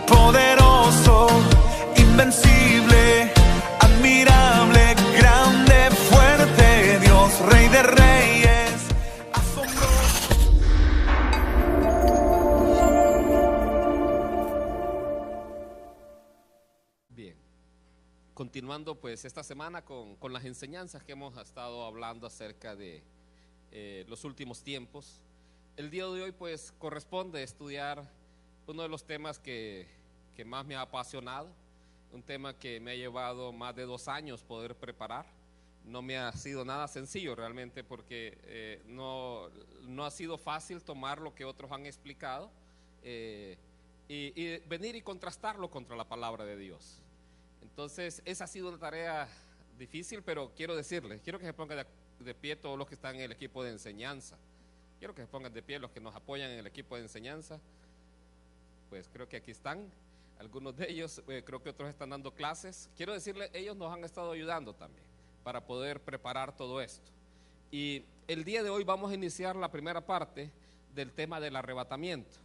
Poderoso, invencible, admirable, grande, fuerte, Dios, Rey de Reyes, asombroso. Bien, continuando pues esta semana con las enseñanzas que hemos estado hablando acerca de los últimos tiempos. El día de hoy pues corresponde estudiar uno de los temas que más me ha apasionado, un tema que me ha llevado más de 2 años poder preparar. No me ha sido nada sencillo realmente, porque no ha sido fácil tomar lo que otros han explicado y venir y contrastarlo contra la palabra de Dios. Entonces esa ha sido una tarea difícil, pero quiero decirles, quiero que se pongan de pie todos los que están en el equipo de enseñanza. Quiero que se pongan de pie los que nos apoyan en el equipo de enseñanza. Pues creo que aquí están algunos de ellos, creo que otros están dando clases. Quiero decirles, ellos nos han estado ayudando también para poder preparar todo esto. Y el día de hoy vamos a iniciar la primera parte del tema del arrebatamiento.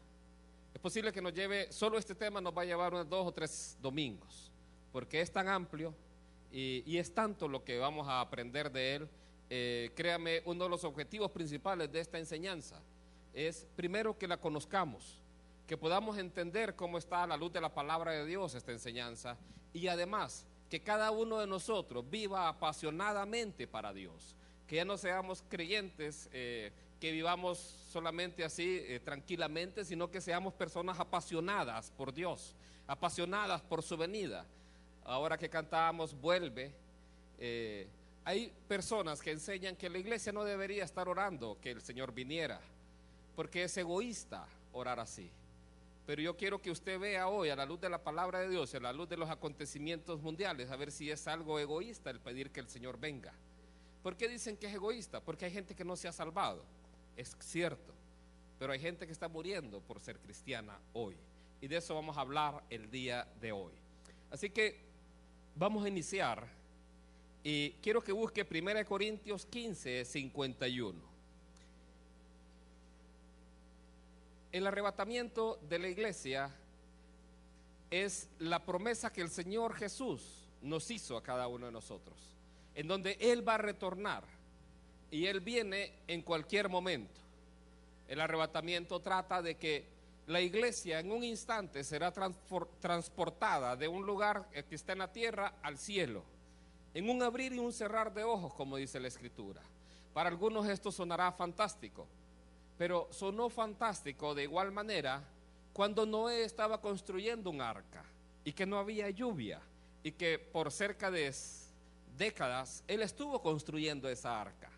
Es posible que nos lleve, solo este tema nos va a llevar unos 2 o 3 domingos, porque es tan amplio y es tanto lo que vamos a aprender de él. Créame, uno de los objetivos principales de esta enseñanza es primero que la conozcamos, que podamos entender cómo está a la luz de la palabra de Dios esta enseñanza, y además que cada uno de nosotros viva apasionadamente para Dios, que ya no seamos creyentes que vivamos solamente así tranquilamente, sino que seamos personas apasionadas por Dios, apasionadas por su venida. Ahora que cantábamos Vuelve, hay personas que enseñan que la iglesia no debería estar orando que el Señor viniera, porque es egoísta orar así. Pero yo quiero que usted vea hoy, a la luz de la palabra de Dios, a la luz de los acontecimientos mundiales, a ver si es algo egoísta el pedir que el Señor venga. ¿Por qué dicen que es egoísta? Porque hay gente que no se ha salvado, es cierto, pero hay gente que está muriendo por ser cristiana hoy, y de eso vamos a hablar el día de hoy. Así que vamos a iniciar, y quiero que busque 1 Corintios 15, 51. El arrebatamiento de la iglesia es la promesa que el Señor Jesús nos hizo a cada uno de nosotros, en donde Él va a retornar y Él viene en cualquier momento. El arrebatamiento trata de que la iglesia en un instante será transportada de un lugar que está en la tierra al cielo, en un abrir y un cerrar de ojos, como dice la Escritura. Para algunos esto sonará fantástico, pero sonó fantástico de igual manera cuando Noé estaba construyendo un arca y que no había lluvia, y que por cerca de décadas él estuvo construyendo esa arca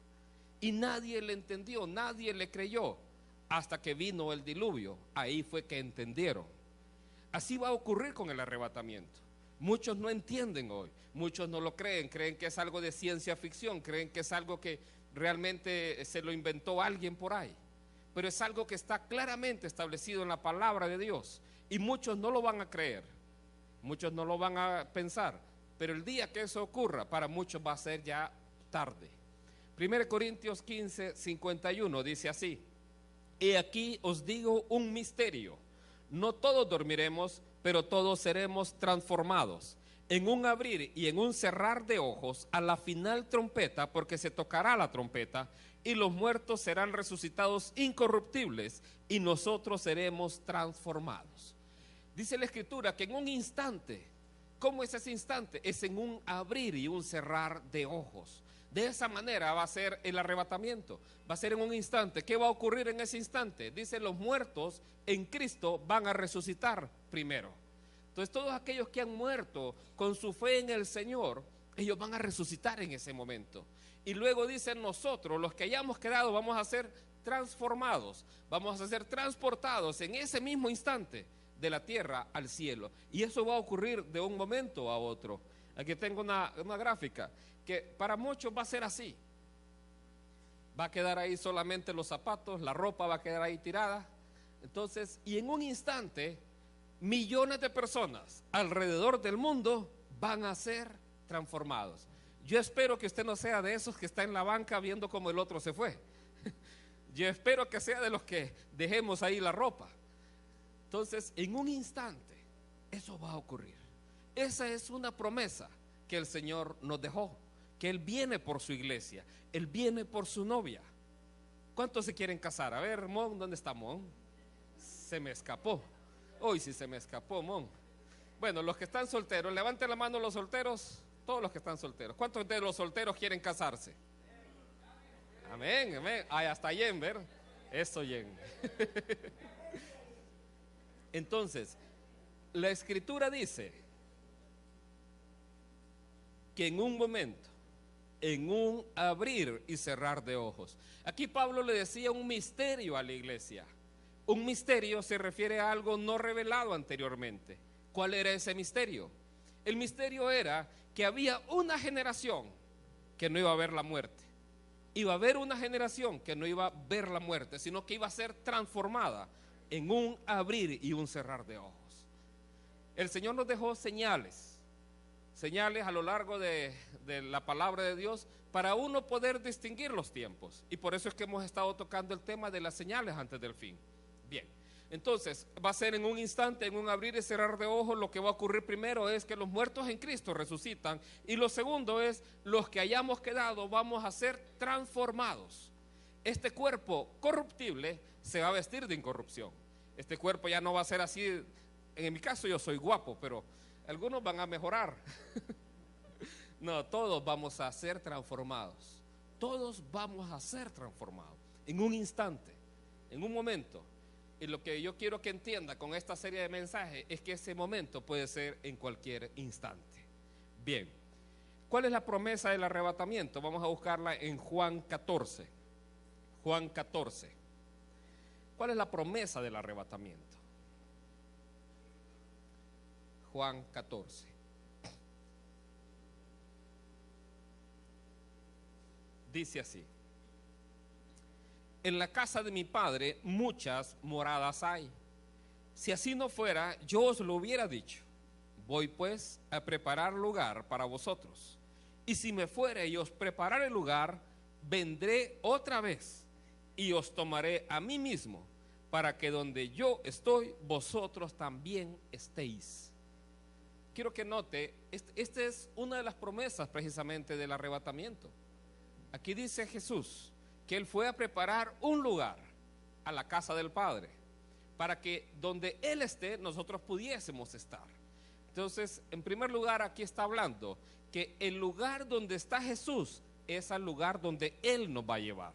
y nadie le entendió, nadie le creyó, hasta que vino el diluvio. Ahí fue que entendieron. Así va a ocurrir con el arrebatamiento. Muchos no entienden hoy, muchos no lo creen, creen que es algo de ciencia ficción, creen que es algo que realmente se lo inventó alguien por ahí. Pero es algo que está claramente establecido en la palabra de Dios, y muchos no lo van a creer, muchos no lo van a pensar, pero el día que eso ocurra, para muchos va a ser ya tarde. 1 Corintios 15, 51 dice así: He aquí os digo un misterio, no todos dormiremos, pero todos seremos transformados, en un abrir y en un cerrar de ojos, a la final trompeta, porque se tocará la trompeta, y los muertos serán resucitados incorruptibles, y nosotros seremos transformados. Dice la Escritura que en un instante. ¿Cómo es ese instante? Es en un abrir y un cerrar de ojos. De esa manera va a ser el arrebatamiento, va a ser en un instante. ¿Qué va a ocurrir en ese instante? Dice, los muertos en Cristo van a resucitar primero. Entonces todos aquellos que han muerto con su fe en el Señor, ellos van a resucitar en ese momento. Y luego dicen, nosotros, los que hayamos quedado, vamos a ser transformados, vamos a ser transportados en ese mismo instante de la tierra al cielo. Y eso va a ocurrir de un momento a otro. Aquí tengo una gráfica que para muchos va a ser así. Va a quedar ahí solamente los zapatos, la ropa va a quedar ahí tirada. Entonces, y en un instante, millones de personas alrededor del mundo van a ser transformados. Yo espero que usted no sea de esos que está en la banca viendo cómo el otro se fue. Yo espero que sea de los que dejemos ahí la ropa. Entonces, en un instante, eso va a ocurrir. Esa es una promesa que el Señor nos dejó, que Él viene por su iglesia, Él viene por su novia. ¿Cuántos se quieren casar? A ver, Mon, ¿dónde está Mon? Se me escapó. Hoy sí se me escapó, Mon. Bueno, los que están solteros, levanten la mano los solteros, todos los que están solteros. ¿Cuántos de los solteros quieren casarse? Amén, amén. Ay, hasta Yenver. Eso, Yen. Entonces, la Escritura dice que en un momento, en un abrir y cerrar de ojos. Aquí Pablo le decía un misterio a la iglesia. Un misterio se refiere a algo no revelado anteriormente. ¿Cuál era ese misterio? El misterio era que había una generación que no iba a ver la muerte. Iba a haber una generación que no iba a ver la muerte, sino que iba a ser transformada en un abrir y un cerrar de ojos. El Señor nos dejó señales a lo largo de la palabra de Dios para uno poder distinguir los tiempos. Y por eso es que hemos estado tocando el tema de las señales antes del fin. Bien, entonces va a ser en un instante, en un abrir y cerrar de ojos. Lo que va a ocurrir primero es que los muertos en Cristo resucitan, y lo segundo es los que hayamos quedado vamos a ser transformados. Este cuerpo corruptible se va a vestir de incorrupción. Este cuerpo ya no va a ser así. En mi caso yo soy guapo, pero algunos van a mejorar. No, todos vamos a ser transformados. Todos vamos a ser transformados en un instante, en un momento. Y lo que yo quiero que entienda con esta serie de mensajes es que ese momento puede ser en cualquier instante. Bien, ¿cuál es la promesa del arrebatamiento? Vamos a buscarla en Juan 14. Juan 14. ¿Cuál es la promesa del arrebatamiento? Juan 14. Dice así: en la casa de mi Padre muchas moradas hay. Si así no fuera, yo os lo hubiera dicho. Voy pues a preparar lugar para vosotros. Y si me fuere y os preparare el lugar, vendré otra vez y os tomaré a mí mismo, para que donde yo estoy, vosotros también estéis. Quiero que note, esta es una de las promesas precisamente del arrebatamiento. Aquí dice Jesús que Él fue a preparar un lugar a la casa del Padre, para que donde Él esté, nosotros pudiésemos estar. Entonces, en primer lugar, aquí está hablando que el lugar donde está Jesús es el lugar donde Él nos va a llevar.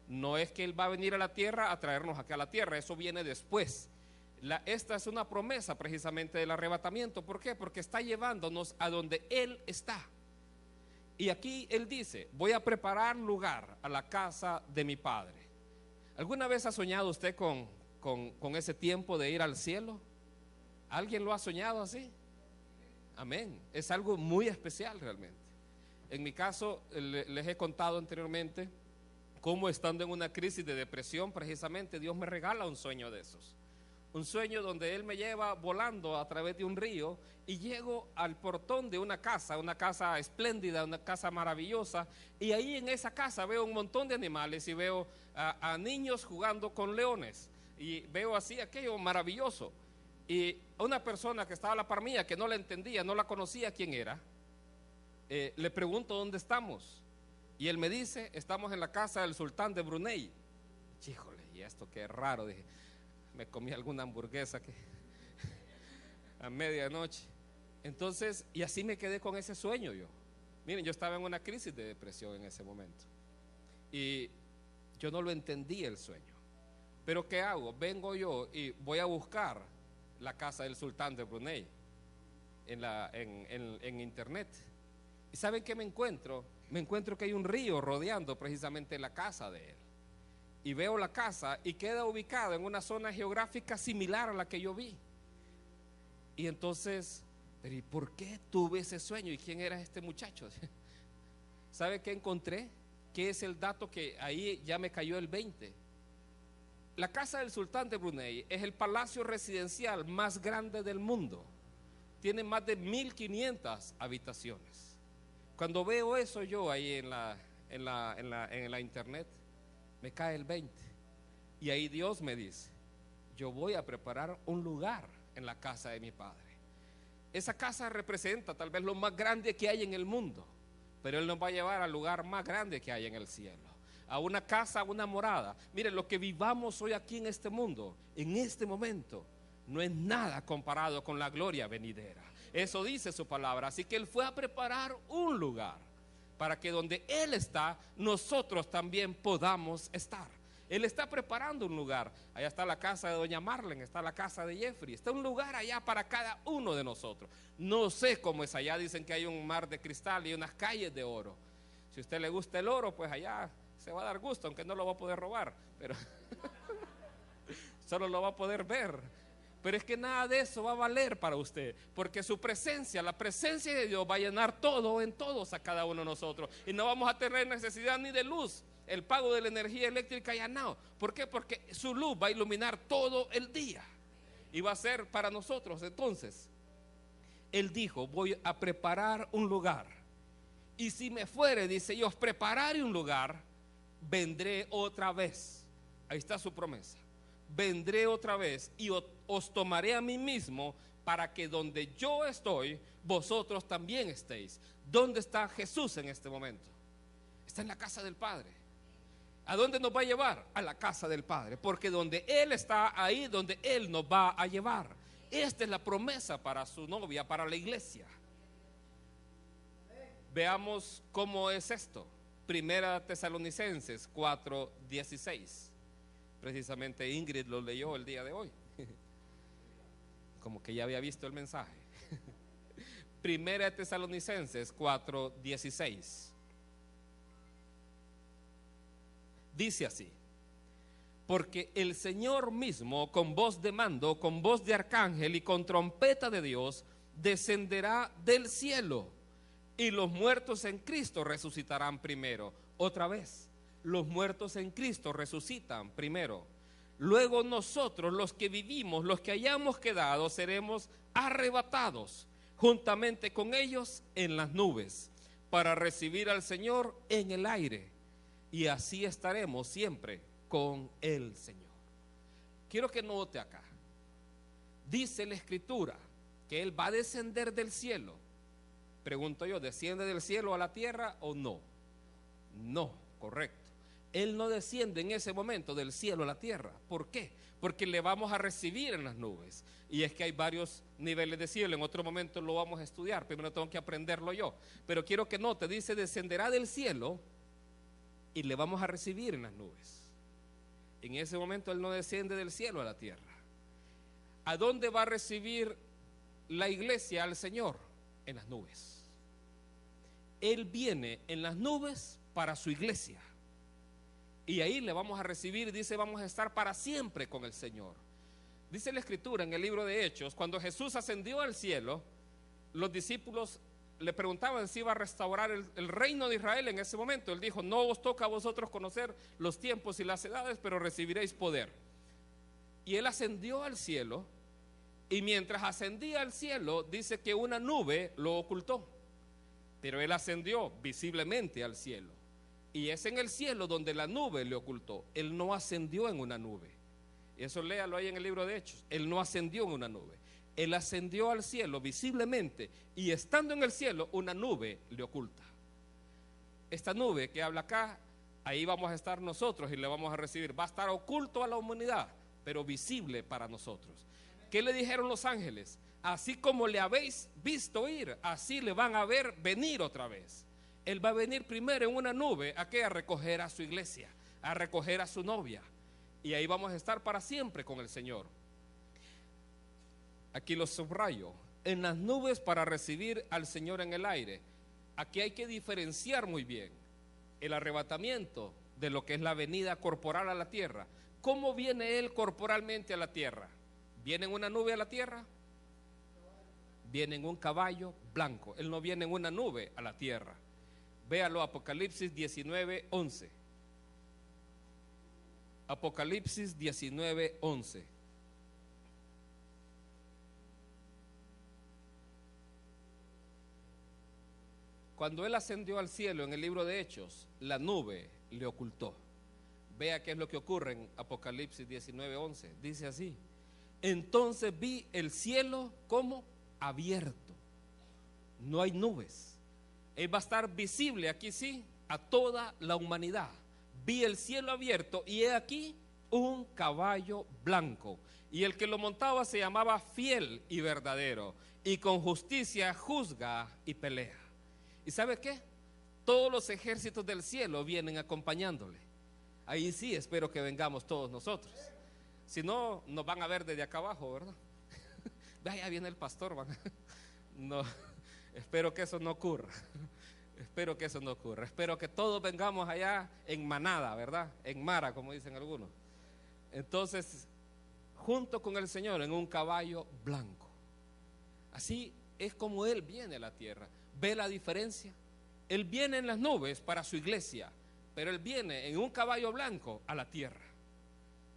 No es que Él va a venir a la tierra a traernos acá a la tierra, eso viene después. Esta es una promesa precisamente del arrebatamiento. ¿Por qué? Porque está llevándonos a donde Él está. Y aquí Él dice: voy a preparar lugar a la casa de mi Padre. ¿Alguna vez ha soñado usted con ese tiempo de ir al cielo? ¿Alguien lo ha soñado así? Amén. Es algo muy especial realmente. En mi caso, les he contado anteriormente cómo, estando en una crisis de depresión, precisamente Dios me regala un sueño de esos. Un sueño donde Él me lleva volando a través de un río y llego al portón de una casa espléndida, una casa maravillosa, y ahí en esa casa veo un montón de animales y veo a niños jugando con leones, y veo así aquello maravilloso. Y a una persona que estaba a la par mía, que no la entendía, no la conocía quién era, le pregunto dónde estamos, y él me dice: estamos en la casa del sultán de Brunei. Híjole, y esto qué raro, dije. Me comí alguna hamburguesa que a medianoche. Entonces, y así me quedé con ese sueño yo. Miren, yo estaba en una crisis de depresión en ese momento y yo no lo entendí el sueño. Pero ¿qué hago? Vengo yo y voy a buscar la casa del sultán de Brunei en internet. ¿Y saben qué me encuentro? Me encuentro que hay un río rodeando precisamente la casa de él. Y veo la casa y queda ubicada en una zona geográfica similar a la que yo vi. Y entonces, pero ¿y por qué tuve ese sueño? ¿Y quién era este muchacho? ¿Sabe qué encontré? ¿Qué es el dato que ahí ya me cayó el 20? La casa del sultán de Brunei es el palacio residencial más grande del mundo. Tiene más de 1500 habitaciones. Cuando veo eso yo ahí en la internet, me cae el 20. Y ahí Dios me dice, yo voy a preparar un lugar en la casa de mi Padre. Esa casa representa tal vez lo más grande que hay en el mundo, pero Él nos va a llevar al lugar más grande que hay en el cielo, a una casa, a una morada. Miren, lo que vivamos hoy aquí en este mundo, en este momento, no es nada comparado con la gloria venidera. Eso dice su palabra. Así que Él fue a preparar un lugar para que donde Él está, nosotros también podamos estar. Él está preparando un lugar. Allá está la casa de doña Marlene, está la casa de Jeffrey. Está un lugar allá para cada uno de nosotros. No sé cómo es allá. Dicen que hay un mar de cristal y unas calles de oro. Si a usted le gusta el oro, pues allá se va a dar gusto, aunque no lo va a poder robar, pero solo lo va a poder ver. Pero es que nada de eso va a valer para usted, porque su presencia, la presencia de Dios va a llenar todo en todos a cada uno de nosotros. Y no vamos a tener necesidad ni de luz. El pago de la energía eléctrica ya no. ¿Por qué? Porque su luz va a iluminar todo el día y va a ser para nosotros. Entonces, Él dijo, voy a preparar un lugar. Y si me fuere, dice yo, prepararé un lugar, vendré otra vez. Ahí está su promesa. Vendré otra vez y os tomaré a mí mismo para que donde yo estoy, vosotros también estéis. ¿Dónde está Jesús en este momento? Está en la casa del Padre. ¿A dónde nos va a llevar? A la casa del Padre, porque donde Él está, ahí donde Él nos va a llevar. Esta es la promesa para su novia, para la iglesia. Veamos cómo es esto. Primera Tesalonicenses 4:16. Precisamente Ingrid lo leyó el día de hoy. Como que ya había visto el mensaje. Primera Tesalonicenses 4:16. Dice así: porque el Señor mismo, con voz de mando, con voz de arcángel y con trompeta de Dios, descenderá del cielo, y los muertos en Cristo resucitarán primero. Otra vez, los muertos en Cristo resucitan primero. Luego nosotros, los que vivimos, los que hayamos quedado, seremos arrebatados juntamente con ellos en las nubes, para recibir al Señor en el aire. Y así estaremos siempre con el Señor. Quiero que note acá. Dice la Escritura que Él va a descender del cielo. Pregunto yo, ¿desciende del cielo a la tierra o no? No, correcto. Él no desciende en ese momento del cielo a la tierra. ¿Por qué? Porque le vamos a recibir en las nubes. Y es que hay varios niveles de cielo. En otro momento lo vamos a estudiar. Primero tengo que aprenderlo yo. Pero quiero que note, dice, descenderá del cielo y le vamos a recibir en las nubes. En ese momento Él no desciende del cielo a la tierra. ¿A dónde va a recibir la iglesia al Señor? En las nubes. Él viene en las nubes para su iglesia. Y ahí le vamos a recibir, dice, vamos a estar para siempre con el Señor. Dice la Escritura en el libro de Hechos, cuando Jesús ascendió al cielo, los discípulos le preguntaban si iba a restaurar el reino de Israel en ese momento. Él dijo, no os toca a vosotros conocer los tiempos y las edades, pero recibiréis poder. Y Él ascendió al cielo, y mientras ascendía al cielo, dice que una nube lo ocultó. Pero Él ascendió visiblemente al cielo. Y es en el cielo donde la nube le ocultó. Él no ascendió en una nube. Eso léalo ahí en el libro de Hechos. Él no ascendió en una nube. Él ascendió al cielo visiblemente, y estando en el cielo, una nube le oculta. Esta nube que habla acá, ahí vamos a estar nosotros y le vamos a recibir. Va a estar oculto a la humanidad, pero visible para nosotros. ¿Qué le dijeron los ángeles? Así como le habéis visto ir, así le van a ver venir otra vez. Él va a venir primero en una nube, ¿a qué? A recoger a su iglesia, a recoger a su novia. Y ahí vamos a estar para siempre con el Señor. Aquí lo subrayo, en las nubes para recibir al Señor en el aire. Aquí hay que diferenciar muy bien el arrebatamiento de lo que es la venida corporal a la tierra. ¿Cómo viene Él corporalmente a la tierra? ¿Viene en una nube a la tierra? Viene en un caballo blanco. Él no viene en una nube a la tierra. Véalo, Apocalipsis 19:11. Apocalipsis 19:11. cuando Él ascendió al cielo en el libro de Hechos, la nube le ocultó. Vea qué es lo que ocurre en Apocalipsis 19:11. Dice así: entonces vi el cielo como abierto. No hay nubes. Él va a estar visible aquí, sí, a toda la humanidad. Vi el cielo abierto y he aquí un caballo blanco. Y el que lo montaba se llamaba Fiel y Verdadero, y con justicia juzga y pelea. ¿Y sabe qué? Todos los ejércitos del cielo vienen acompañándole. Ahí sí espero que vengamos todos nosotros. Si no, nos van a ver desde acá abajo, ¿verdad? Vaya, viene el pastor, van. No, espero que eso no ocurra. Espero que eso no ocurra. Espero que todos vengamos allá en manada, ¿verdad? En mara, como dicen algunos. Entonces, junto con el Señor en un caballo blanco. Así es como Él viene a la tierra. ¿Ve la diferencia? Él viene en las nubes para su iglesia, pero Él viene en un caballo blanco a la tierra.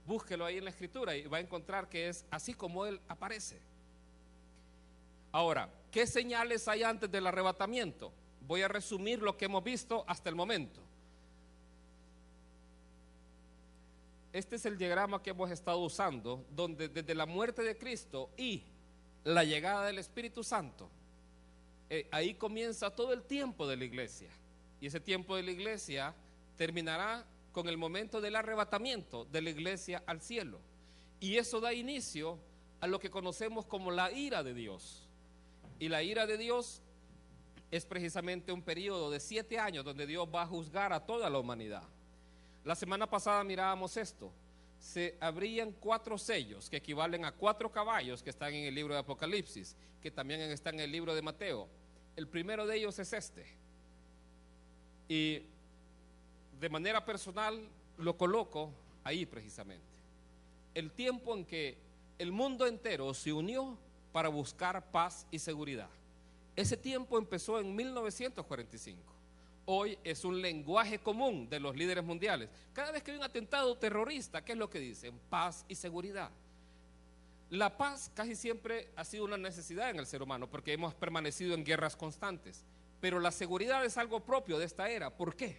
Búsquelo ahí en la escritura y va a encontrar que es así como Él aparece. Ahora, ¿qué señales hay antes del arrebatamiento? Voy a resumir lo que hemos visto hasta el momento. Este es el diagrama que hemos estado usando, donde desde la muerte de Cristo y la llegada del Espíritu Santo, ahí comienza todo el tiempo de la iglesia. Y ese tiempo de la iglesia terminará con el momento del arrebatamiento de la iglesia al cielo. Y eso da inicio a lo que conocemos como la ira de Dios. Y la ira de Dios es precisamente un periodo de 7 años donde Dios va a juzgar a toda la humanidad. La semana pasada mirábamos esto. Se abrían 4 sellos que equivalen a 4 caballos que están en el libro de Apocalipsis, que también están en el libro de Mateo. El primero de ellos es este. Y de manera personal lo coloco ahí precisamente. El tiempo en que el mundo entero se unió para buscar paz y seguridad. Ese tiempo empezó en 1945. Hoy es un lenguaje común de los líderes mundiales. Cada vez que hay un atentado terrorista, ¿qué es lo que dicen? Paz y seguridad. La paz casi siempre ha sido una necesidad en el ser humano porque hemos permanecido en guerras constantes. Pero la seguridad es algo propio de esta era. ¿Por qué?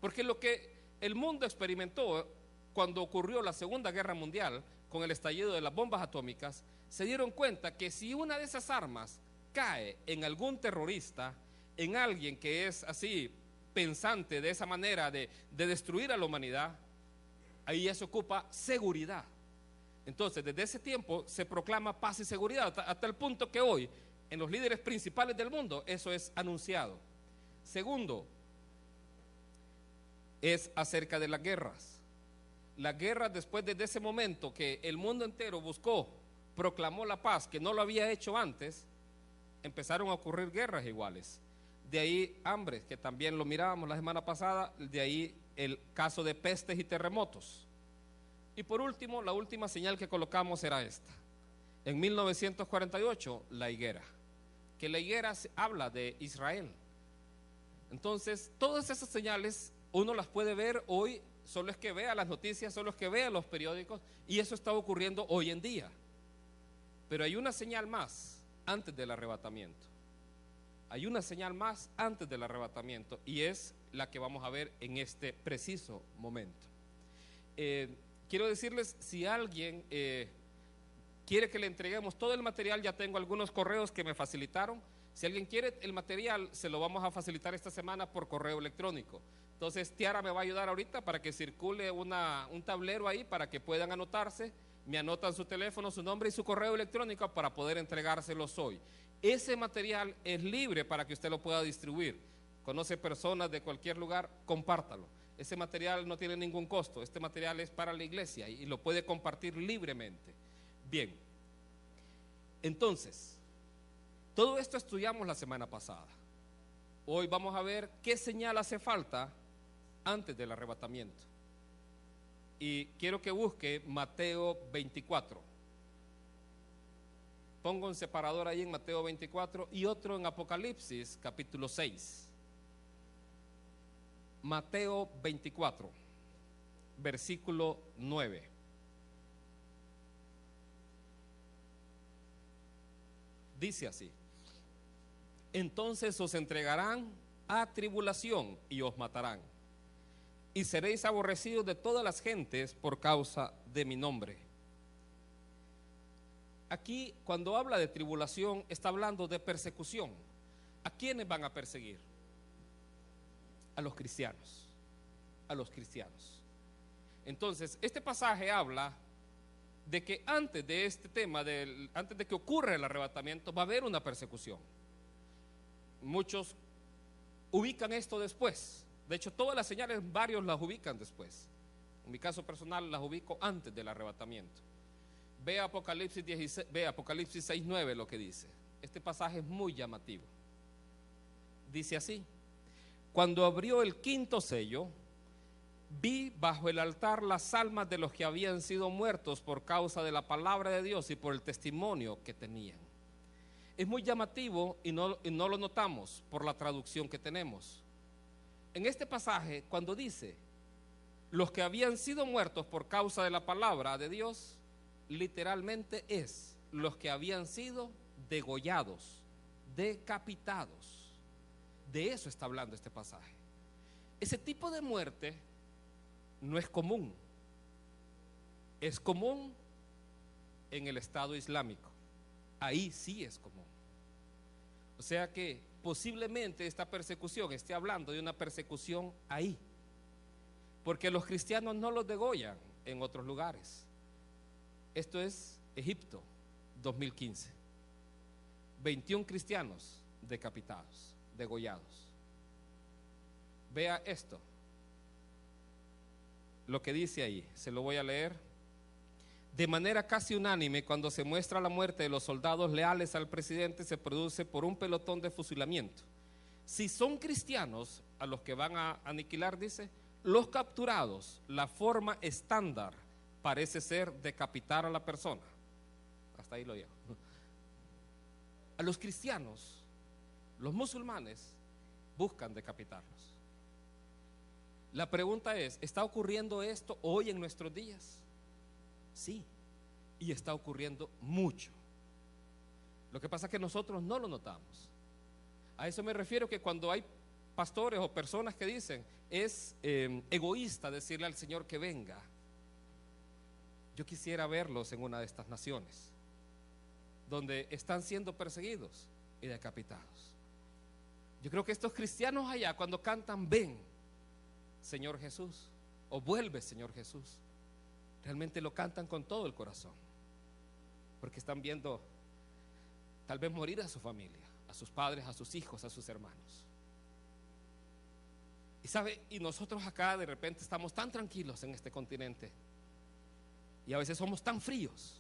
Porque lo que el mundo experimentó cuando ocurrió la Segunda Guerra Mundial, con el estallido de las bombas atómicas, se dieron cuenta que si una de esas armas cae en algún terrorista, en alguien que es así pensante de esa manera de destruir a la humanidad, ahí ya se ocupa seguridad. Entonces desde ese tiempo se proclama paz y seguridad hasta el punto que hoy en los líderes principales del mundo eso es anunciado. Segundo, es acerca de las guerras. Las guerras, después de ese momento que el mundo entero buscó, proclamó la paz, que no lo había hecho antes, empezaron a ocurrir guerras iguales. De ahí hambres, que también lo mirábamos la semana pasada, de ahí el caso de pestes y terremotos. Y por último, la última señal que colocamos era esta. En 1948, la higuera, que la higuera habla de Israel. Entonces, todas esas señales uno las puede ver hoy, solo es que vea las noticias, solo es que vea los periódicos, y eso está ocurriendo hoy en día. Pero hay una señal más antes del arrebatamiento. Hay una señal más antes del arrebatamiento y es la que vamos a ver en este preciso momento. Quiero decirles, si alguien quiere que le entreguemos todo el material, ya tengo algunos correos que me facilitaron. Si alguien quiere el material, se lo vamos a facilitar esta semana por correo electrónico. Entonces Tiara me va a ayudar ahorita para que circule un tablero ahí para que puedan anotarse. Me anotan su teléfono, su nombre y su correo electrónico para poder entregárselos hoy. Ese material es libre para que usted lo pueda distribuir. Conoce personas de cualquier lugar, compártalo. Ese material no tiene ningún costo. Este material es para la iglesia y lo puede compartir libremente. Bien, entonces, todo esto estudiamos la semana pasada. Hoy vamos a ver qué señal hace falta antes del arrebatamiento. Y quiero que busque Mateo 24. Pongo un separador ahí en Mateo 24 y otro en Apocalipsis capítulo 6. Mateo 24, versículo 9. Dice así: entonces os entregarán a tribulación y os matarán. Y seréis aborrecidos de todas las gentes por causa de mi nombre. Aquí, cuando habla de tribulación, está hablando de persecución. ¿A quiénes van a perseguir? A los cristianos. A los cristianos. Entonces, este pasaje habla de que antes de este tema, antes de que ocurra el arrebatamiento, va a haber una persecución. Muchos ubican esto después. De hecho, todas las señales, varios las ubican después. En mi caso personal, las ubico antes del arrebatamiento. Ve Apocalipsis 6:9 lo que dice. Este pasaje es muy llamativo. Dice así: cuando abrió el quinto sello, vi bajo el altar las almas de los que habían sido muertos por causa de la palabra de Dios y por el testimonio que tenían. Es muy llamativo y no lo notamos por la traducción que tenemos. En este pasaje, cuando dice los que habían sido muertos por causa de la palabra de Dios, literalmente es los que habían sido degollados, decapitados. De eso está hablando este pasaje. Ese tipo de muerte no es común. Es común en el Estado Islámico. Ahí sí es común. O sea que posiblemente esta persecución esté hablando de una persecución ahí, porque los cristianos no los degollan en otros lugares. Esto es Egipto 2015. 21 cristianos decapitados, degollados. Vea esto, lo que dice ahí, se lo voy a leer. De manera casi unánime, cuando se muestra la muerte de los soldados leales al presidente, se produce por un pelotón de fusilamiento. Si son cristianos a los que van a aniquilar, dice, los capturados, la forma estándar parece ser decapitar a la persona. Hasta ahí lo llevo. A los cristianos, los musulmanes buscan decapitarlos. La pregunta es, ¿está ocurriendo esto hoy en nuestros días? Sí, y está ocurriendo mucho. Lo que pasa es que nosotros no lo notamos. A eso me refiero, que cuando hay pastores o personas que dicen es egoísta decirle al Señor que venga. Yo quisiera verlos en una de estas naciones donde están siendo perseguidos y decapitados. Yo creo que estos cristianos allá, cuando cantan ven Señor Jesús o vuelve Señor Jesús, realmente lo cantan con todo el corazón, porque están viendo tal vez morir a su familia, a sus padres, a sus hijos, a sus hermanos. Y sabe, y nosotros acá de repente estamos tan tranquilos en este continente, y a veces somos tan fríos,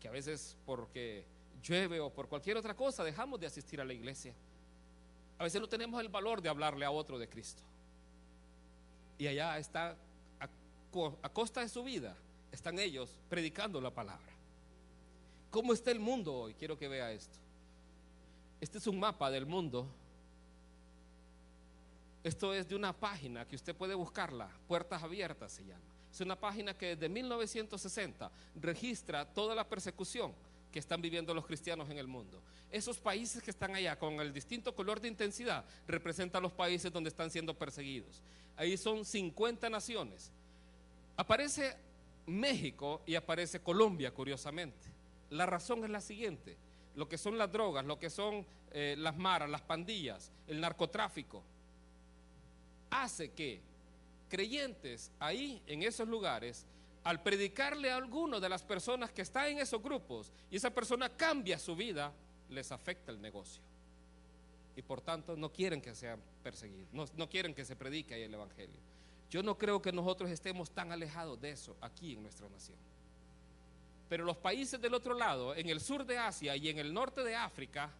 que a veces porque llueve o por cualquier otra cosa dejamos de asistir a la iglesia. A veces no tenemos el valor de hablarle a otro de Cristo. Y allá está, a costa de su vida, están ellos predicando la palabra. ¿Cómo está el mundo hoy? Quiero que vea esto. Este es un mapa del mundo. Esto es de una página que usted puede buscarla, Puertas Abiertas se llama. Es una página que desde 1960 registra toda la persecución que están viviendo los cristianos en el mundo. Esos países que están allá con el distinto color de intensidad representan los países donde están siendo perseguidos. Ahí son 50 naciones. Aparece México y aparece Colombia, curiosamente. La razón es la siguiente: lo que son las drogas, lo que son las maras, las pandillas, el narcotráfico, hace que creyentes ahí en esos lugares, al predicarle a alguno de las personas que están en esos grupos y esa persona cambia su vida, les afecta el negocio y por tanto no quieren que sean perseguidos, no quieren que se predique ahí el evangelio. Yo no creo que nosotros estemos tan alejados de eso aquí en nuestra nación, pero los países del otro lado, en el sur de Asia y en el norte de África,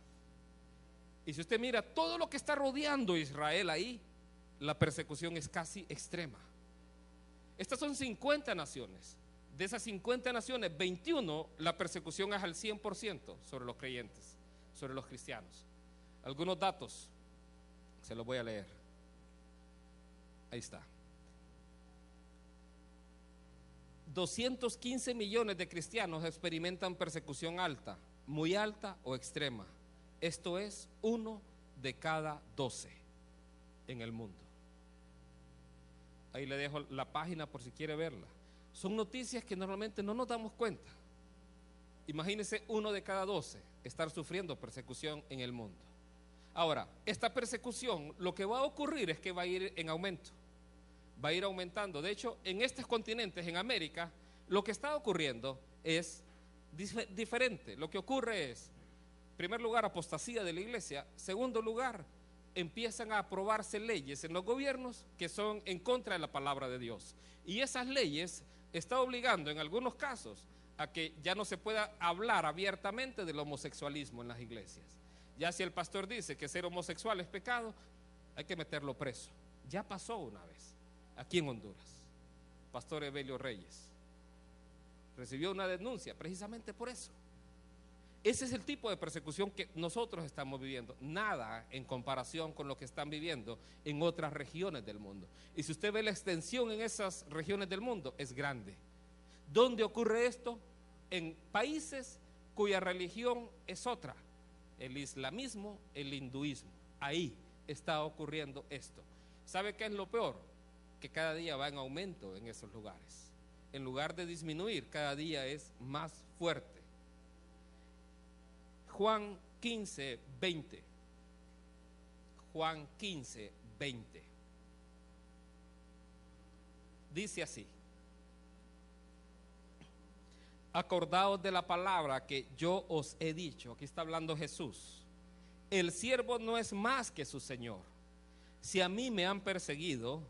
y si usted mira todo lo que está rodeando Israel ahí, la persecución es casi extrema. Estas son 50 naciones. De esas 50 naciones, 21, la persecución es al 100% sobre los creyentes, sobre los cristianos. Algunos datos, se los voy a leer. Ahí está. 215 millones de cristianos experimentan persecución alta, muy alta o extrema. Esto es 1 de cada 12 en el mundo. Ahí le dejo la página por si quiere verla. Son noticias que normalmente no nos damos cuenta. Imagínense 1 de cada 12 estar sufriendo persecución en el mundo. Ahora, esta persecución, lo que va a ocurrir es que va a ir en aumento. Va a ir aumentando. De hecho, en estos continentes, en América, lo que está ocurriendo es diferente. Lo que ocurre es, en primer lugar, apostasía de la iglesia. Segundo lugar, empiezan a aprobarse leyes en los gobiernos que son en contra de la palabra de Dios. Y esas leyes están obligando en algunos casos a que ya no se pueda hablar abiertamente del homosexualismo en las iglesias. Ya si el pastor dice que ser homosexual es pecado, hay que meterlo preso. Ya pasó una vez, aquí en Honduras. Pastor Evelio Reyes recibió una denuncia precisamente por eso. Ese es el tipo de persecución que nosotros estamos viviendo. Nada en comparación con lo que están viviendo en otras regiones del mundo. Y si usted ve la extensión en esas regiones del mundo, es grande. ¿Dónde ocurre esto? En países cuya religión es otra. El islamismo, el hinduismo. Ahí está ocurriendo esto. ¿Sabe qué es lo peor? Que cada día va en aumento en esos lugares. En lugar de disminuir, cada día es más fuerte. Juan 15, 20. Juan 15, 20. Dice así: acordaos de la palabra que yo os he dicho. Aquí está hablando Jesús. El siervo no es más que su Señor. Si a mí me han perseguido,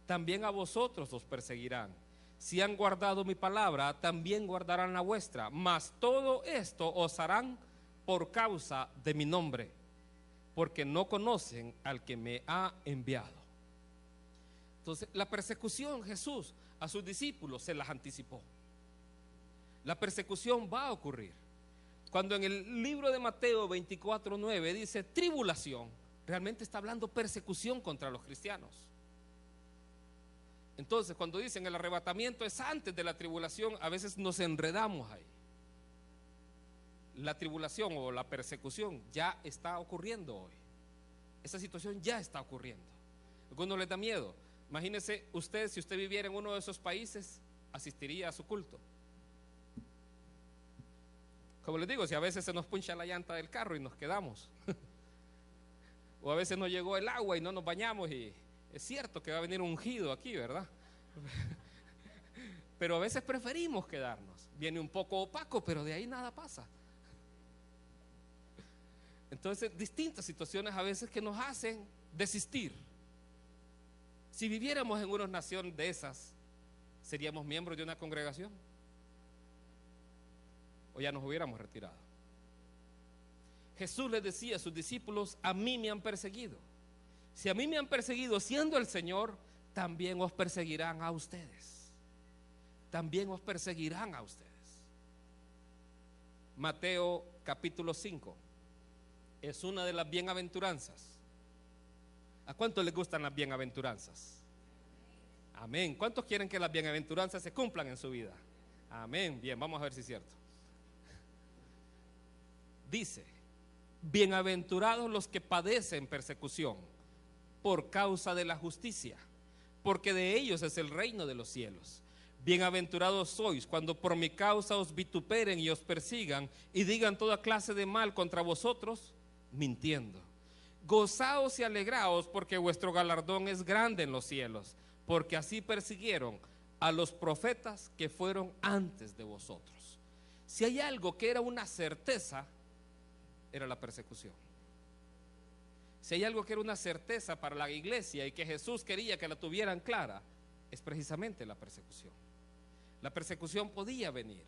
también a vosotros os perseguirán. Si han guardado mi palabra, también guardarán la vuestra. Mas todo esto os harán por causa de mi nombre, porque no conocen al que me ha enviado. Entonces, la persecución, Jesús a sus discípulos se las anticipó. La persecución va a ocurrir. Cuando en el libro de Mateo 24:9 dice tribulación, realmente está hablando persecución contra los cristianos. Entonces, cuando dicen el arrebatamiento es antes de la tribulación, a veces nos enredamos ahí. La tribulación o la persecución ya está ocurriendo hoy. Esa situación ya está ocurriendo. A algunos les da miedo. Imagínese usted, si usted viviera en uno de esos países, asistiría a su culto. Como les digo, si a veces se nos puncha la llanta del carro y nos quedamos, o a veces no llegó el agua y no nos bañamos, y es cierto que va a venir un ungido aquí, ¿verdad? Pero a veces preferimos quedarnos. Viene un poco opaco, pero de ahí nada pasa. Entonces, distintas situaciones a veces que nos hacen desistir. Si viviéramos en una nación de esas, ¿seríamos miembros de una congregación? ¿O ya nos hubiéramos retirado? Jesús les decía a sus discípulos: a mí me han perseguido. Si a mí me han perseguido siendo el Señor, también os perseguirán a ustedes. También os perseguirán a ustedes. Mateo capítulo 5 es una de las bienaventuranzas. ¿A cuántos les gustan las bienaventuranzas? Amén. ¿Cuántos quieren que las bienaventuranzas se cumplan en su vida? Amén. Bien, vamos a ver si es cierto. Dice: bienaventurados los que padecen persecución por causa de la justicia, porque de ellos es el reino de los cielos. Bienaventurados sois cuando por mi causa os vituperen y os persigan y digan toda clase de mal contra vosotros, mintiendo. Gozaos y alegraos, porque vuestro galardón es grande en los cielos, porque así persiguieron a los profetas que fueron antes de vosotros. Si hay algo que era una certeza, era la persecución. Si hay algo que era una certeza para la iglesia y que Jesús quería que la tuvieran clara, es precisamente la persecución. La persecución podía venir.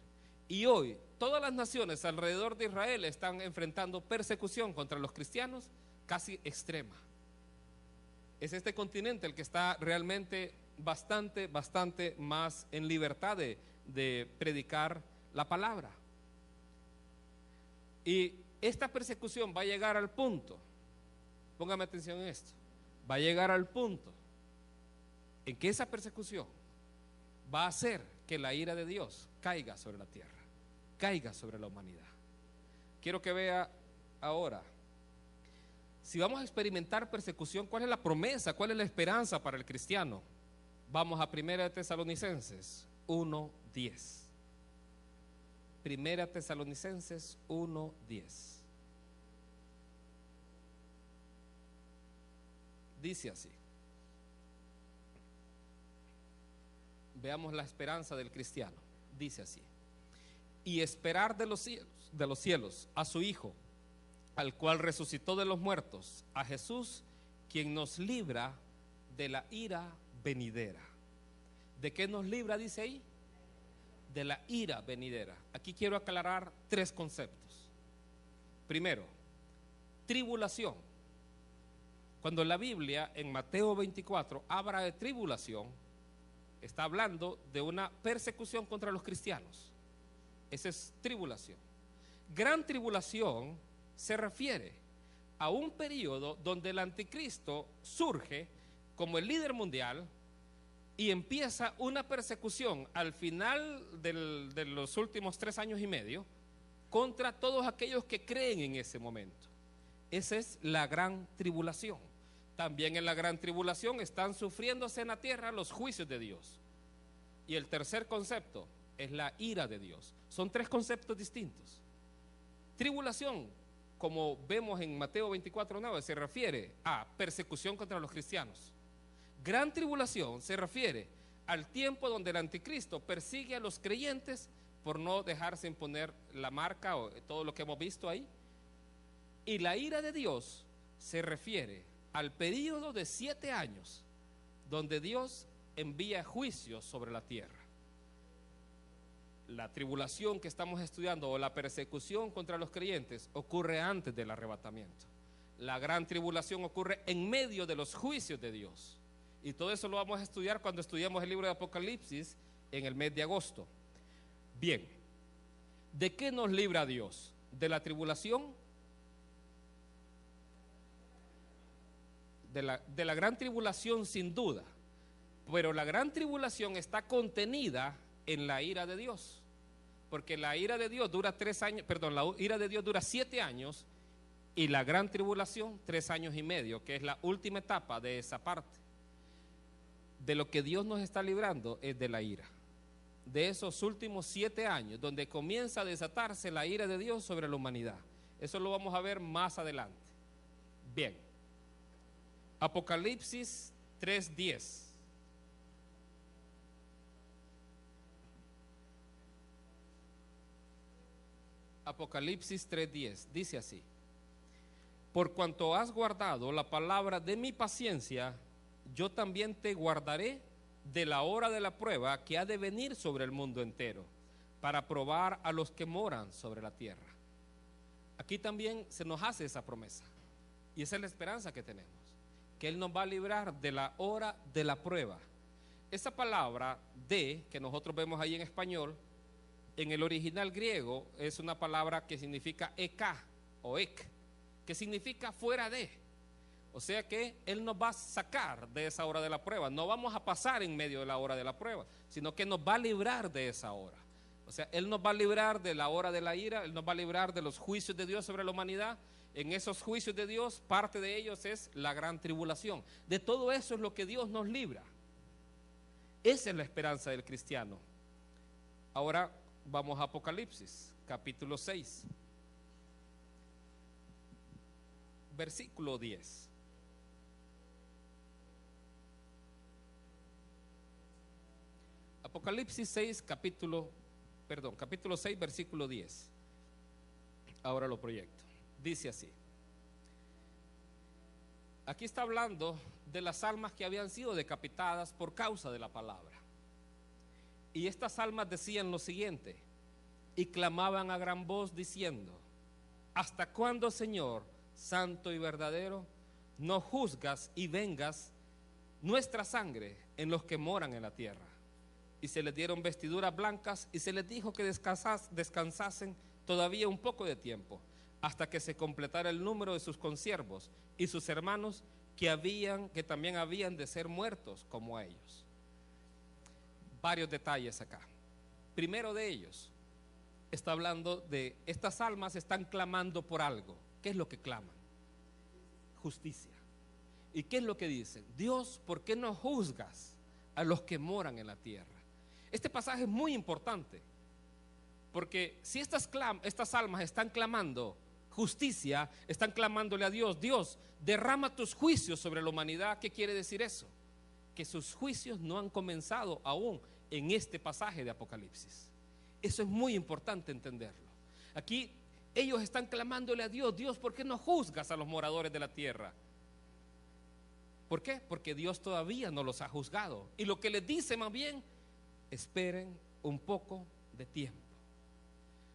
Y hoy todas las naciones alrededor de Israel están enfrentando persecución contra los cristianos casi extrema. Es este continente el que está realmente bastante más en libertad de predicar la palabra. Y esta persecución va a llegar al punto, póngame atención en esto, va a llegar al punto en que esa persecución va a hacer que la ira de Dios caiga sobre la tierra, caiga sobre la humanidad. Quiero que vea ahora Si vamos a experimentar persecución, ¿cuál es la promesa? ¿Cuál es la esperanza para el cristiano? Vamos a 1 Tesalonicenses 1:10. 1 Tesalonicenses 1:10. Dice así. Veamos la esperanza del cristiano. Dice así: y esperar de los cielos a su Hijo, al cual resucitó de los muertos, a Jesús, quien nos libra de la ira venidera. ¿De qué nos libra? Dice ahí. De la ira venidera. Aquí quiero aclarar 3 conceptos. Primero, tribulación. Cuando la Biblia en Mateo 24 habla de tribulación, está hablando de una persecución contra los cristianos. Esa es tribulación. Gran tribulación se refiere a un periodo donde el anticristo surge como el líder mundial y empieza una persecución al final de los últimos 3 años y medio contra todos aquellos que creen en ese momento. Esa es la gran tribulación. También en la gran tribulación están sufriéndose en la tierra los juicios de Dios. Y el tercer concepto es la ira de Dios. Son 3 conceptos distintos. Tribulación, como vemos en Mateo 24:9, se refiere a persecución contra los cristianos. Gran tribulación se refiere al tiempo donde el anticristo persigue a los creyentes por no dejarse imponer la marca o todo lo que hemos visto ahí. Y la ira de Dios se refiere al periodo de 7 años donde Dios envía juicios sobre la tierra. La tribulación que estamos estudiando o la persecución contra los creyentes ocurre antes del arrebatamiento. La gran tribulación ocurre en medio de los juicios de Dios. Y todo eso lo vamos a estudiar cuando estudiamos el libro de Apocalipsis en el mes de agosto. Bien, ¿de qué nos libra Dios? ¿De la tribulación? De la gran tribulación, sin duda. Pero la gran tribulación está contenida en la ira de Dios. Porque la ira de Dios dura 3 años, perdón, la ira de Dios dura 7 años y la gran tribulación 3 años y medio, que es la última etapa de esa parte. De lo que Dios nos está librando es de la ira. De esos últimos 7 años, donde comienza a desatarse la ira de Dios sobre la humanidad. Eso lo vamos a ver más adelante. Bien. Apocalipsis 3:10. Apocalipsis 3:10 dice así: por cuanto has guardado la palabra de mi paciencia, yo también te guardaré de la hora de la prueba que ha de venir sobre el mundo entero, para probar a los que moran sobre la tierra. Aquí también se nos hace esa promesa, y esa es la esperanza que tenemos, que Él nos va a librar de la hora de la prueba. Esa palabra de, que nosotros vemos ahí en español, en el original griego es una palabra que significa eka o ek, que significa fuera de. O sea que Él nos va a sacar de esa hora de la prueba. No vamos a pasar en medio de la hora de la prueba, sino que nos va a librar de esa hora. O sea, Él nos va a librar de la hora de la ira, Él nos va a librar de los juicios de Dios sobre la humanidad. En esos juicios de Dios, parte de ellos es la gran tribulación. De todo eso es lo que Dios nos libra. Esa es la esperanza del cristiano. Ahora vamos a Apocalipsis, capítulo 6, versículo 10. Apocalipsis 6, capítulo 6, versículo 10. Ahora lo proyecto. Dice así. Aquí está hablando de las almas que habían sido decapitadas por causa de la palabra. Y estas almas decían lo siguiente, y clamaban a gran voz diciendo: ¿hasta cuándo, Señor, santo y verdadero, no juzgas y vengas nuestra sangre en los que moran en la tierra? Y se les dieron vestiduras blancas y se les dijo que descansasen todavía un poco de tiempo, hasta que se completara el número de sus consiervos y sus hermanos que también habían de ser muertos como ellos. Varios detalles acá. Primero de ellos, está hablando de estas almas están clamando por algo. ¿Qué es lo que claman? justicia. ¿Y qué es lo que dice? Dios, ¿por qué no juzgas a los que moran en la tierra? Este pasaje es muy importante, porque si estas almas están clamando justicia, están clamándole a Dios, Dios, derrama tus juicios sobre la humanidad. ¿Qué quiere decir eso? Que sus juicios no han comenzado aún en este pasaje de Apocalipsis. Eso es muy importante entenderlo. Aquí ellos están clamándole a Dios, Dios, ¿por qué no juzgas a los moradores de la tierra? ¿Por qué? Porque Dios todavía no los ha juzgado. Y lo que les dice más bien, esperen un poco de tiempo.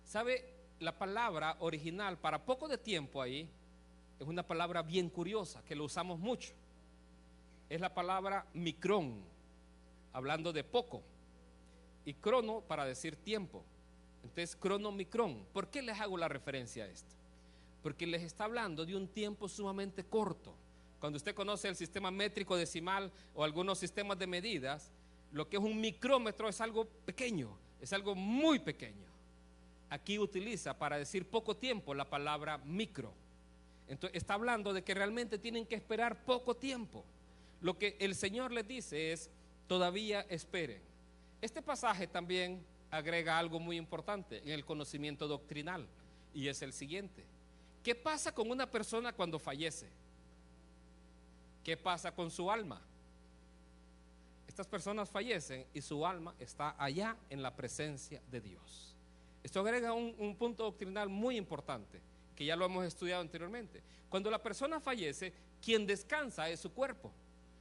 ¿Sabe? La palabra original para poco de tiempo ahí es una palabra bien curiosa que lo usamos mucho. Es la palabra micrón, hablando de poco, y crono para decir tiempo. Entonces, cronomicrón. ¿Por qué les hago la referencia a esto? Porque les está hablando de un tiempo sumamente corto. Cuando usted conoce el sistema métrico decimal o algunos sistemas de medidas, lo que es un micrómetro es algo pequeño, es algo muy pequeño. Aquí utiliza para decir poco tiempo la palabra micro. Entonces está hablando de que realmente tienen que esperar poco tiempo. Lo que el Señor les dice es, todavía esperen. Este pasaje también agrega algo muy importante en el conocimiento doctrinal, y es el siguiente: ¿qué pasa con una persona cuando fallece? ¿Qué pasa con su alma? Estas personas fallecen y su alma está allá en la presencia de Dios. Esto agrega un punto doctrinal muy importante, que ya lo hemos estudiado anteriormente. Cuando la persona fallece, quien descansa es su cuerpo.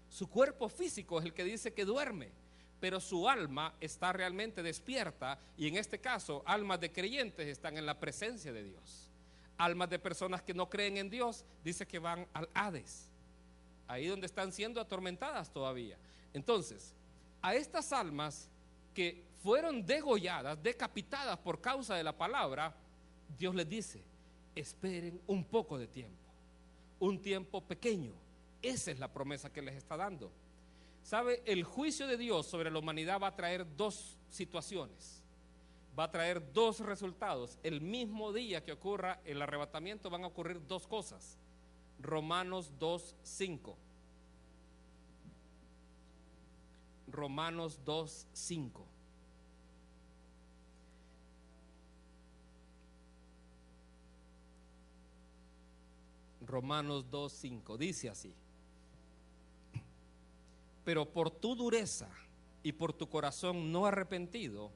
Su cuerpo físico es el que dice que duerme, pero su alma está realmente despierta, y en este caso, almas de creyentes están en la presencia de Dios. Almas de personas que no creen en Dios, dice que van al Hades, ahí donde están siendo atormentadas todavía. Entonces, a estas almas que fueron degolladas, decapitadas por causa de la palabra, Dios les dice, esperen un poco de tiempo, un tiempo pequeño. Esa es la promesa que les está dando. ¿Sabe? El juicio de Dios sobre la humanidad va a traer dos situaciones, va a traer dos resultados. El mismo día que ocurra el arrebatamiento van a ocurrir dos cosas. Romanos 2:5. Romanos 2:5. Romanos 2:5 dice así: pero por tu dureza y por tu corazón no arrepentido,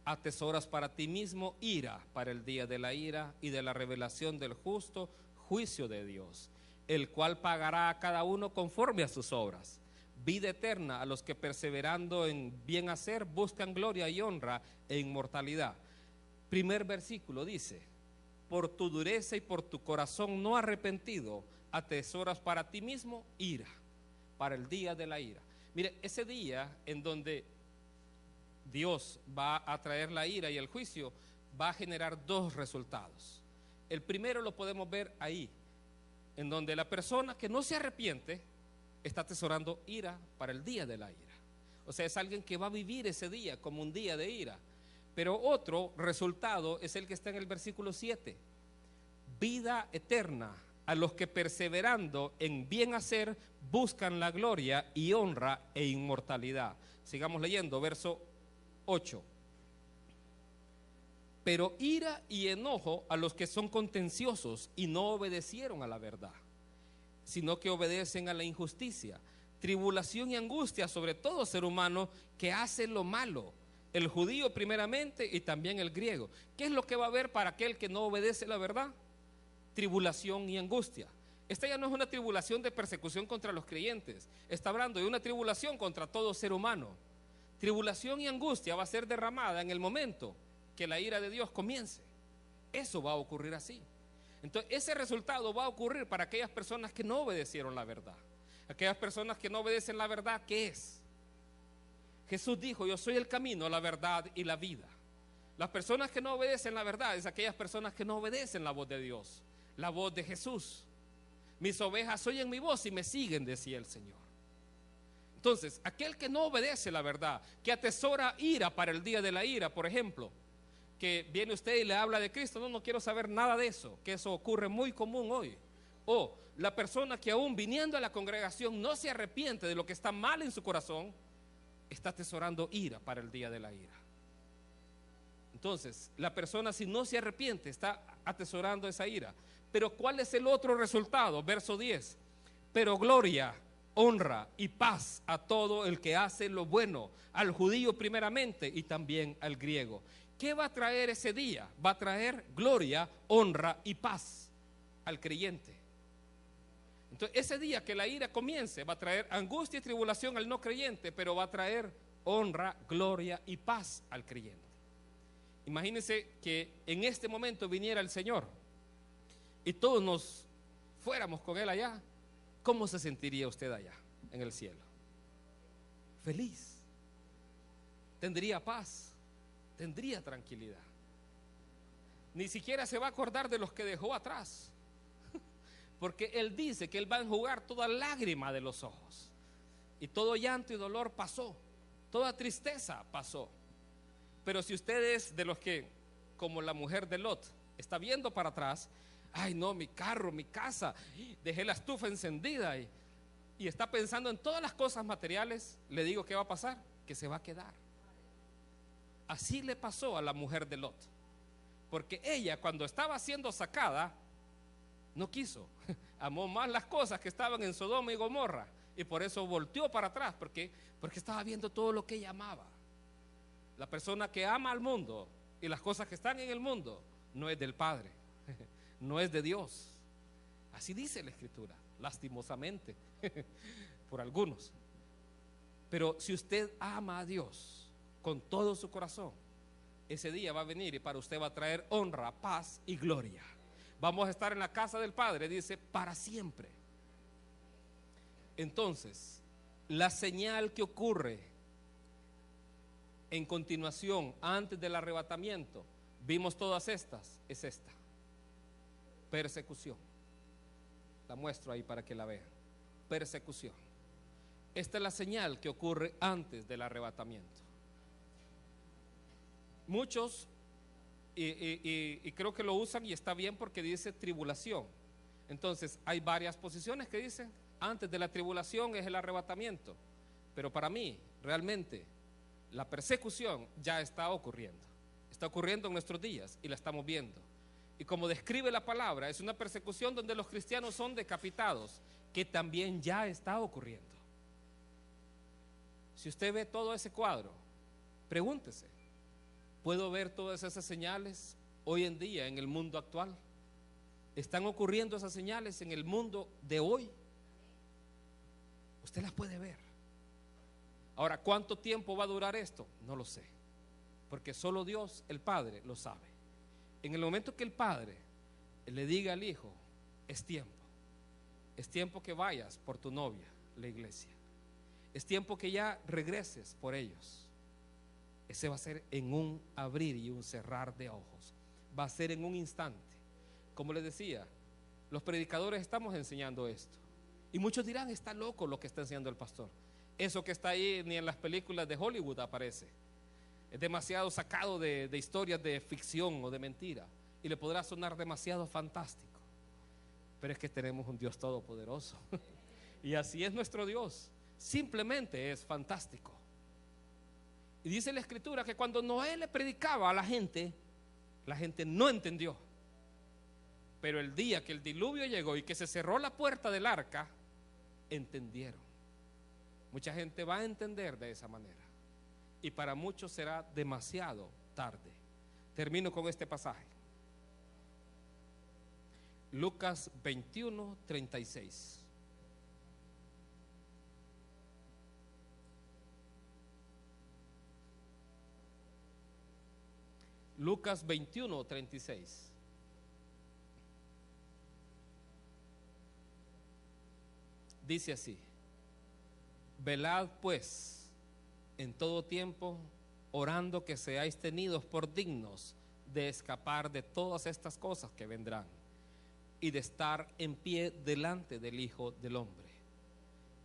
atesoras para ti mismo ira para el día de la ira y de la revelación del justo juicio de Dios, el cual pagará a cada uno conforme a sus obras. Vida eterna a los que perseverando en bien hacer buscan gloria y honra e inmortalidad. Primer versículo dice: por tu dureza y por tu corazón no arrepentido, atesoras para ti mismo ira, para el día de la ira. Mire, ese día en donde Dios va a traer la ira y el juicio, va a generar dos resultados. El primero lo podemos ver ahí, en donde la persona que no se arrepiente está atesorando ira para el día de la ira. O sea, es alguien que va a vivir ese día como un día de ira. Pero otro resultado es el que está en el versículo 7. Vida eterna a los que perseverando en bien hacer buscan la gloria y honra e inmortalidad. Sigamos leyendo, verso 8. Pero ira y enojo a los que son contenciosos y no obedecieron a la verdad, sino que obedecen a la injusticia. Tribulación y angustia sobre todo ser humano que hace lo malo, el judío primeramente y también el griego. ¿Qué es lo que va a haber para aquel que no obedece la verdad? Tribulación y angustia. Esta ya no es una tribulación de persecución contra los creyentes, está hablando de una tribulación contra todo ser humano. Tribulación y angustia va a ser derramada en el momento que la ira de Dios comience. Eso va a ocurrir así. Entonces ese resultado va a ocurrir para aquellas personas que no obedecieron la verdad. Aquellas personas que no obedecen la verdad, ¿qué es? Jesús dijo: yo soy el camino, la verdad y la vida. Las personas que no obedecen la verdad es aquellas personas que no obedecen la voz de Dios, la voz de Jesús. Mis ovejas oyen mi voz y me siguen, decía el Señor. Entonces, aquel que no obedece la verdad, que atesora ira para el día de la ira, por ejemplo, que viene usted y le habla de Cristo, no quiero saber nada de eso, que eso ocurre muy común hoy. O la persona que aún viniendo a la congregación no se arrepiente de lo que está mal en su corazón, está atesorando ira para el día de la ira. Entonces, la persona, si no se arrepiente, está atesorando esa ira. Pero ¿cuál es el otro resultado? Verso 10. Pero gloria, honra y paz a todo el que hace lo bueno, al judío primeramente y también al griego. ¿Qué va a traer ese día? Va a traer gloria, honra y paz al creyente. Entonces, ese día que la ira comience, va a traer angustia y tribulación al no creyente, pero va a traer honra, gloria y paz al creyente. Imagínense que en este momento viniera el Señor y todos nos fuéramos con Él allá. ¿Cómo se sentiría usted allá en el cielo? Feliz. Tendría paz, tendría tranquilidad. Ni siquiera se va a acordar de los que dejó atrás, porque Él dice que Él va a enjugar toda lágrima de los ojos. Y todo llanto y dolor pasó, toda tristeza pasó. Pero si usted es de los que, como la mujer de Lot, está viendo para atrás, ay no, mi carro, mi casa, dejé la estufa encendida y está pensando en todas las cosas materiales, le digo, ¿qué va a pasar? Que se va a quedar. Así le pasó a la mujer de Lot, porque ella, cuando estaba siendo sacada, no quiso, amó más las cosas que estaban en Sodoma y Gomorra, y por eso volteó para atrás, porque estaba viendo todo lo que ella amaba. La persona que ama al mundo y las cosas que están en el mundo no es del Padre, no es de Dios. Así dice la Escritura, lastimosamente, por algunos. Pero si usted ama a Dios con todo su corazón, ese día va a venir y para usted va a traer honra, paz y gloria. Vamos a estar en la casa del Padre, dice, para siempre. Entonces, la señal que ocurre en continuación, antes del arrebatamiento, vimos todas estas, es esta: persecución. La muestro ahí para que la vean. Persecución. Esta es la señal que ocurre antes del arrebatamiento. Muchos, y creo que lo usan y está bien porque dice tribulación. Entonces, hay varias posiciones que dicen antes de la tribulación es el arrebatamiento. Pero para mí, realmente, la persecución ya está ocurriendo en nuestros días y la estamos viendo. Y como describe la palabra, es una persecución donde los cristianos son decapitados, que también ya está ocurriendo. Si usted ve todo ese cuadro, pregúntese, ¿puedo ver todas esas señales hoy en día en el mundo actual? ¿Están ocurriendo esas señales en el mundo de hoy? Usted las puede ver. Ahora, ¿cuánto tiempo va a durar esto? No lo sé, porque solo Dios, el Padre, lo sabe. En el momento que el Padre le diga al Hijo, es tiempo que vayas por tu novia, la iglesia, es tiempo que ya regreses por ellos. Ese va a ser en un abrir y un cerrar de ojos, va a ser en un instante. Como les decía, los predicadores estamos enseñando esto y muchos dirán, está loco lo que está enseñando el pastor. Eso que está ahí ni en las películas de Hollywood aparece. Es demasiado sacado de historias de ficción o de mentira y le podrá sonar demasiado fantástico. Pero es que tenemos un Dios todopoderoso y así es nuestro Dios. Simplemente es fantástico. Y dice la Escritura que cuando Noé le predicaba a la gente no entendió. Pero el día que el diluvio llegó y que se cerró la puerta del arca, entendieron. Mucha gente va a entender de esa manera y para muchos será demasiado tarde. Termino con este pasaje. Lucas 21:36. Lucas 21:36. Dice así: velad pues en todo tiempo, orando que seáis tenidos por dignos de escapar de todas estas cosas que vendrán y de estar en pie delante del Hijo del Hombre.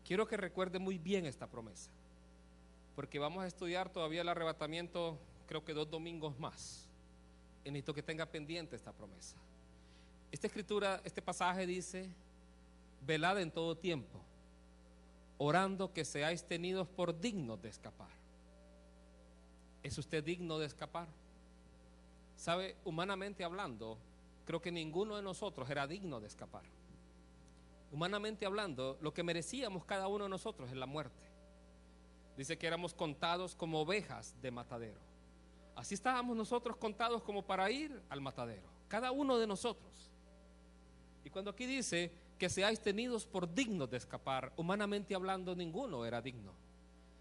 Quiero que recuerde muy bien esta promesa, porque vamos a estudiar todavía el arrebatamiento, creo que 2 domingos más. Y necesito que tenga pendiente esta promesa. Esta escritura, este pasaje dice velad en todo tiempo, orando que seáis tenidos por dignos de escapar. ¿Es usted digno de escapar? Sabe, humanamente hablando, creo que ninguno de nosotros era digno de escapar. Humanamente hablando, lo que merecíamos cada uno de nosotros es la muerte. Dice que éramos contados como ovejas de matadero. Así estábamos nosotros contados como para ir al matadero, cada uno de nosotros. Y cuando aquí dice que seáis tenidos por dignos de escapar, humanamente hablando, ninguno era digno.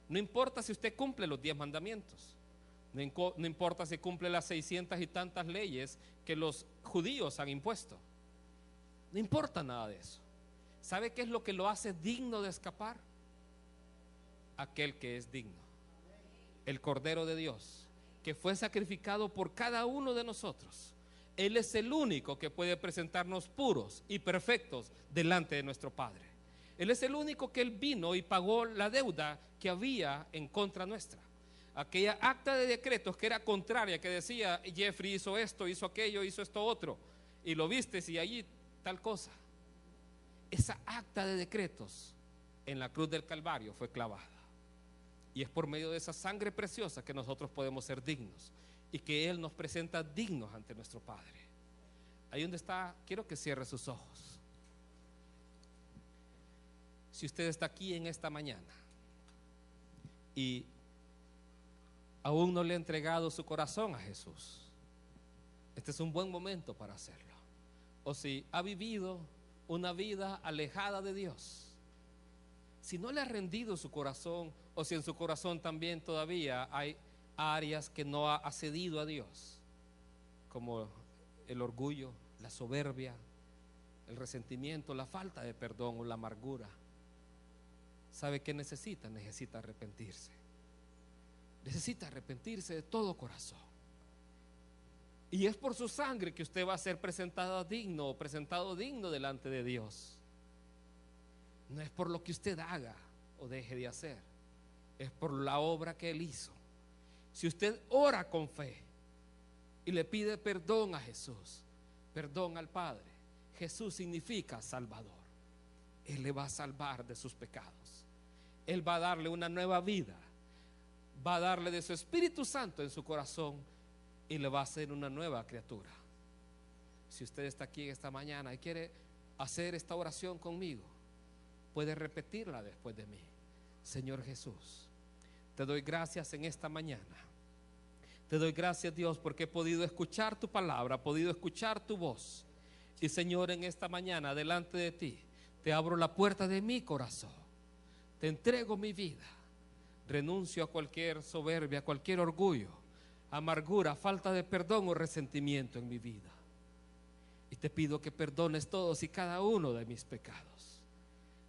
No importa si usted cumple los 10 mandamientos, no importa si cumple las 600 y tantas leyes que los judíos han impuesto, no importa nada de eso. ¿Sabe qué es lo que lo hace digno de escapar? Aquel que es digno, el Cordero de Dios, que fue sacrificado por cada uno de nosotros. Él es el único que puede presentarnos puros y perfectos delante de nuestro Padre. Él es el único que Él vino y pagó la deuda que había en contra nuestra. Aquella acta de decretos que era contraria, que decía Jeffrey hizo esto, hizo aquello, hizo esto otro, y lo vistes y allí tal cosa. Esa acta de decretos en la cruz del Calvario fue clavada. Y es por medio de esa sangre preciosa que nosotros podemos ser dignos y que Él nos presenta dignos ante nuestro Padre. Ahí donde está, quiero que cierre sus ojos. Si usted está aquí en esta mañana y aún no le ha entregado su corazón a Jesús, este es un buen momento para hacerlo. O si ha vivido una vida alejada de Dios, si no le ha rendido su corazón, o si en su corazón también todavía hay áreas que no ha cedido a Dios, como el orgullo, la soberbia, el resentimiento, la falta de perdón o la amargura, ¿sabe qué necesita? Necesita arrepentirse. Necesita arrepentirse de todo corazón. Y es por su sangre que usted va a ser presentado digno o presentado digno delante de Dios. No es por lo que usted haga o deje de hacer, es por la obra que Él hizo. Si usted ora con fe y le pide perdón a Jesús, perdón al Padre, Jesús significa Salvador. Él le va a salvar de sus pecados. Él va a darle una nueva vida, va a darle de su Espíritu Santo en su corazón y le va a hacer una nueva criatura. Si usted está aquí esta mañana y quiere hacer esta oración conmigo, puede repetirla después de mí. Señor Jesús, te doy gracias en esta mañana. Te doy gracias, Dios, porque he podido escuchar tu palabra, he podido escuchar tu voz. Y Señor, en esta mañana delante de ti te abro la puerta de mi corazón, te entrego mi vida, renuncio a cualquier soberbia, a cualquier orgullo, amargura, falta de perdón o resentimiento en mi vida. Y te pido que perdones todos y cada uno de mis pecados.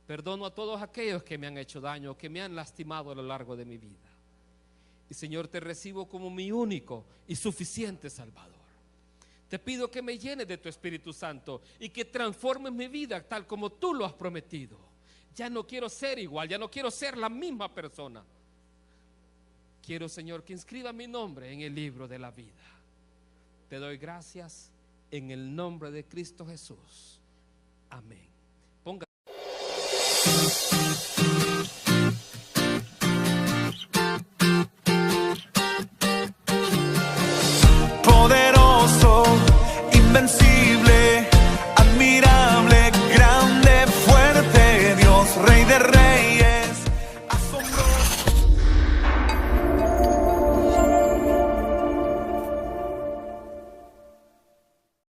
Perdono a todos aquellos que me han hecho daño, que me han lastimado a lo largo de mi vida. Y Señor, te recibo como mi único y suficiente Salvador. Te pido que me llenes de tu Espíritu Santo y que transformes mi vida tal como tú lo has prometido. Ya no quiero ser igual, ya no quiero ser la misma persona. Quiero, Señor, que inscriba mi nombre en el libro de la vida. Te doy gracias en el nombre de Cristo Jesús. Amén.